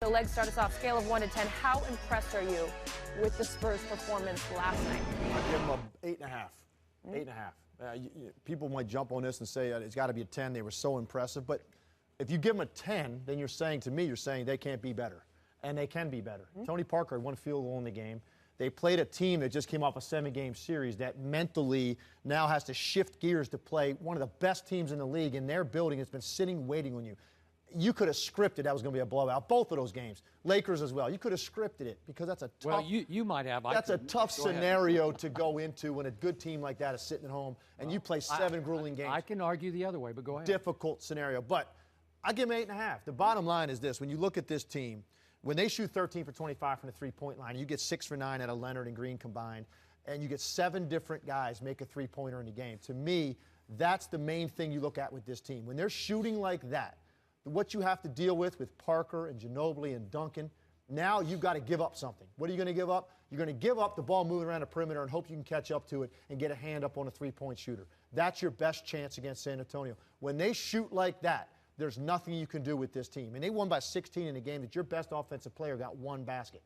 The legs start us off. Scale of 1 to 10. How impressed are you with the Spurs' performance last night? I give them an 8.5. 8.5. People might jump on this and say it's got to be a 10. They were so impressive. But if you give them a 10, then you're saying to me, you're saying they can't be better. And they can be better. Tony Parker had one field goal in the game. They played a team that just came off a 7-game series that mentally now has to shift gears to play one of the best teams in the league in their building. It's been sitting waiting on you. You could have scripted that was going to be a blowout, both of those games. Lakers as well. You could have scripted it because that's a tough. Well, you might have. That's a tough scenario to go into when a good team like that is sitting at home and you play 7 grueling games. I can argue the other way, but go ahead. Difficult scenario, but I give them 8.5. The bottom line is this: when you look at this team, when they shoot 13 for 25 from the three-point line, you get 6 for 9 out of Leonard and Green combined, and you get 7 different guys make a three-pointer in the game. To me, that's the main thing you look at with this team. When they're shooting like that, what you have to deal with Parker and Ginobili and Duncan, now you've got to give up something. What are you going to give up? You're going to give up the ball moving around the perimeter and hope you can catch up to it and get a hand up on a three-point shooter. That's your best chance against San Antonio. When they shoot like that, there's nothing you can do with this team. And they won by 16 in a game that your best offensive player got 1 basket.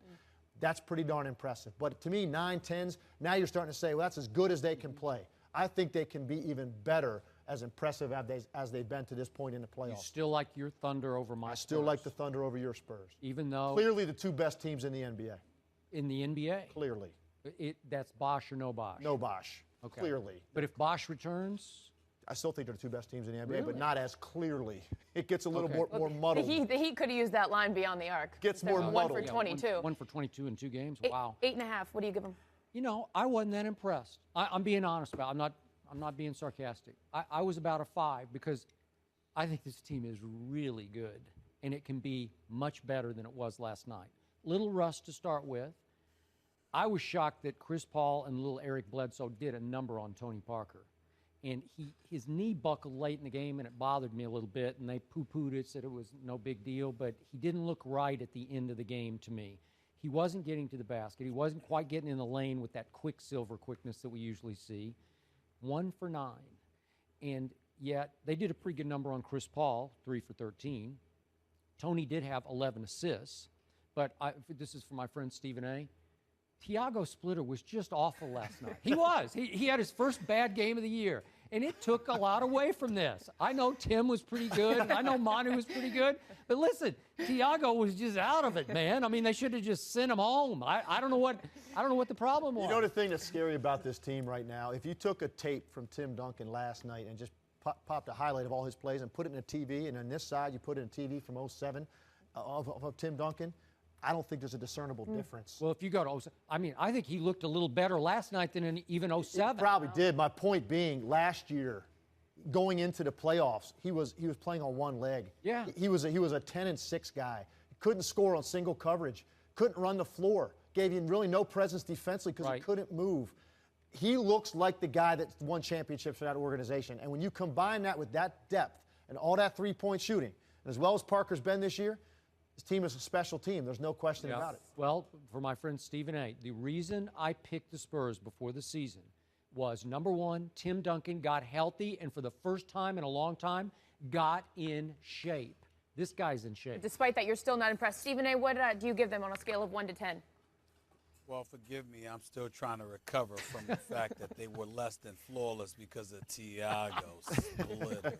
That's pretty darn impressive. But to me, 9, 10s, now you're starting to say, well, that's as good as they can play. I think they can be even better, as impressive as they've been to this point in the playoffs. You still like your Thunder over my Spurs? I still like the Thunder over your Spurs. Even though... Clearly the 2 best teams in the NBA. In the NBA? Clearly. That's Bosh or no Bosh? No Bosh. Okay. Clearly. But if Bosh returns... I still think they're the 2 best teams in the NBA, really? But not as clearly. It gets a little more muddled. The Heat could have used that line beyond the arc. Gets more muddled. 1 for 22. Yeah, 1 for 22 in 2 games? Wow. 8.5. What do you give them? You know, I wasn't that impressed. I'm being honest about it. I'm not being sarcastic. I was about a 5 because I think this team is really good, and it can be much better than it was last night. Little rust to start with. I was shocked that Chris Paul and little Eric Bledsoe did a number on Tony Parker. And his knee buckled late in the game, and it bothered me a little bit, and they poo-pooed it, said it was no big deal, but he didn't look right at the end of the game to me. He wasn't getting to the basket. He wasn't quite getting in the lane with that quicksilver quickness that we usually see. 1 for 9. And yet, they did a pretty good number on Chris Paul, 3 for 13. Tony did have 11 assists. But this is for my friend Stephen A. Tiago Splitter was just awful last night. He was. He had his first bad game of the year. And it took a lot away from this. I know Tim was pretty good. And I know Manu was pretty good. But listen, Tiago was just out of it, man. I mean, they should have just sent him home. I don't know what the problem was. You know the thing that's scary about this team right now? If you took a tape from Tim Duncan last night and just popped a highlight of all his plays and put it in a TV, and on this side you put in a TV from 07 of Tim Duncan, I don't think there's a discernible difference. Well, if you go to 07, I mean, I think he looked a little better last night than in even 07. He probably did. My point being, last year, going into the playoffs, he was playing on one leg. Yeah. He was a 10-6 guy. Couldn't score on single coverage. Couldn't run the floor. Gave you really no presence defensively because he couldn't move. He looks like the guy that won championships for that organization. And when you combine that with that depth and all that three-point shooting, and as well as Parker's been this year, this team is a special team. There's no question about it. Well, for my friend Stephen A., the reason I picked the Spurs before the season was, number 1, Tim Duncan got healthy and for the first time in a long time got in shape. This guy's in shape. Despite that, you're still not impressed. Stephen A., what do you give them on a scale of 1 to 10? Well, forgive me. I'm still trying to recover from the fact that they were less than flawless because of Tiago Splitter.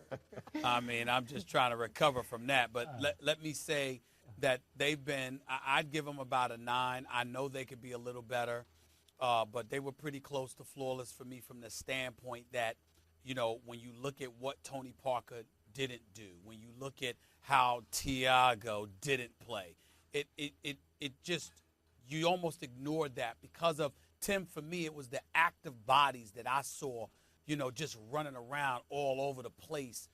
I mean, I'm just trying to recover from that. But let me say that they've been, I'd give them about a 9. I know they could be a little better, but they were pretty close to flawless for me from the standpoint that, you know, when you look at what Tony Parker didn't do, when you look at how Tiago didn't play, it just, you almost ignored that because of Tim. For me, it was the active bodies that I saw, you know, just running around all over the place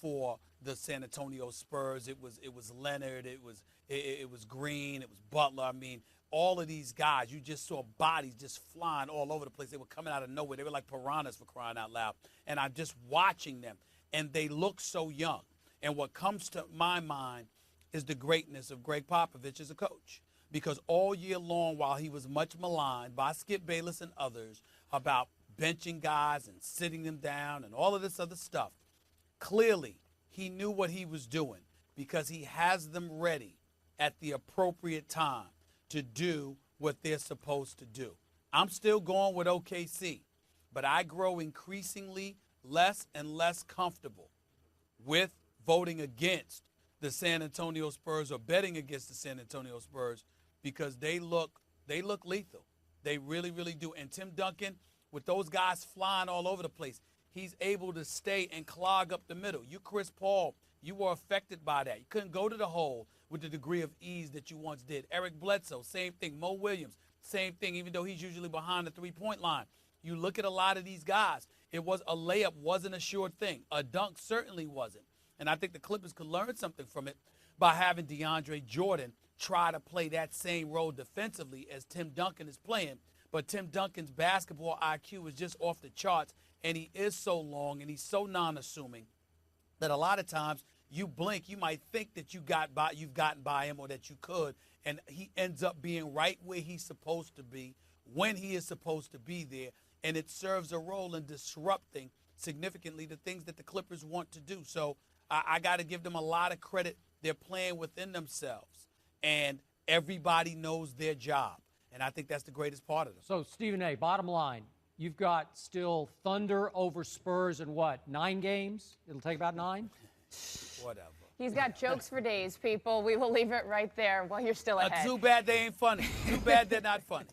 for the San Antonio Spurs. It was Leonard, it was Green, it was Butler. I mean, all of these guys, you just saw bodies just flying all over the place. They were coming out of nowhere. They were like piranhas, for crying out loud. And I'm just watching them, and they look so young. And what comes to my mind is the greatness of Greg Popovich as a coach. Because all year long, while he was much maligned by Skip Bayless and others about benching guys and sitting them down and all of this other stuff, clearly he knew what he was doing because he has them ready at the appropriate time to do what they're supposed to do. I'm still going with OKC, but I grow increasingly less and less comfortable with voting against the San Antonio Spurs or betting against the San Antonio Spurs because they look lethal. They really, really do. And Tim Duncan, with those guys flying all over the place, he's able to stay and clog up the middle. You, Chris Paul, you were affected by that. You couldn't go to the hole with the degree of ease that you once did. Eric Bledsoe, same thing. Mo Williams, same thing, even though he's usually behind the three-point line. You look at a lot of these guys, a layup wasn't a sure thing. A dunk certainly wasn't. And I think the Clippers could learn something from it by having DeAndre Jordan try to play that same role defensively as Tim Duncan is playing. But Tim Duncan's basketball IQ is just off the charts, and he is so long and he's so non-assuming that a lot of times you blink, you might think that you've gotten by him or that you could, and he ends up being right where he's supposed to be when he is supposed to be there, and it serves a role in disrupting significantly the things that the Clippers want to do. So I got to give them a lot of credit. They're playing within themselves, and everybody knows their job, and I think that's the greatest part of it. So, Stephen A., bottom line, you've got still Thunder over Spurs in what, 9 games? It'll take about 9? Whatever. He's got jokes for days, people. We will leave it right there while you're still ahead. Too bad they ain't funny. Too bad they're not funny.